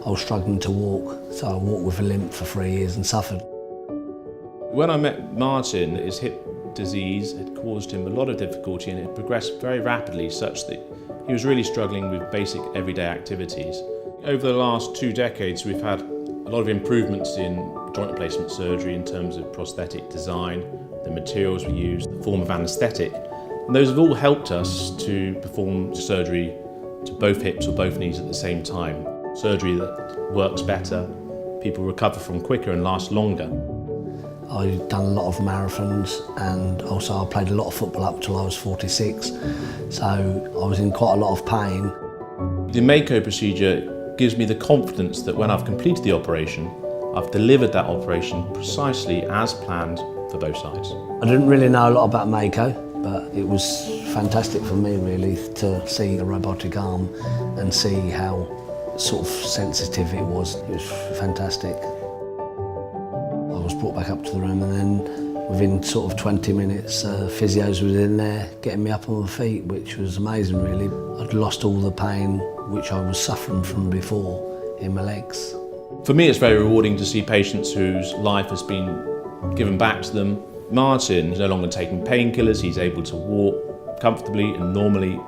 I was struggling to walk, so I walked with a limp for 3 years and suffered. When I met Martin, his hip disease had caused him a lot of difficulty and it progressed very rapidly such that he was really struggling with basic everyday activities. Over the last 2 decades we've had a lot of improvements in joint replacement surgery in terms of prosthetic design, the materials we use, the form of anaesthetic, and those have all helped us to perform surgery to both hips or both knees at the same time. Surgery that works better, people recover from quicker and last longer. I've done a lot of marathons and also I played a lot of football up till I was 46, so I was in quite a lot of pain. The Mako procedure gives me the confidence that when I've completed the operation, I've delivered that operation precisely as planned for both sides. I didn't really know a lot about Mako, but it was fantastic for me really to see the robotic arm and see how sort of sensitive it was. It was fantastic. I was brought back up to the room and then within sort of 20 minutes physios was in there getting me up on my feet, which was amazing really. I'd lost all the pain which I was suffering from before in my legs. For me it's very rewarding to see patients whose life has been given back to them. Martin is no longer taking painkillers, he's able to walk comfortably and normally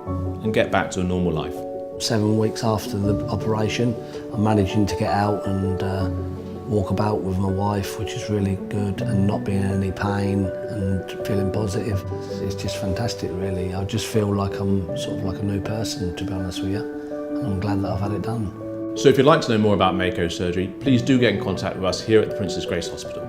and get back to a normal life. 7 weeks after the operation, I'm managing to get out and walk about with my wife, which is really good, and not being in any pain and feeling positive. It's just fantastic really. I just feel like I'm sort of like a new person, to be honest with you, and I'm glad that I've had it done. So if you'd like to know more about Mako surgery, please do get in contact with us here at the Princess Grace Hospital.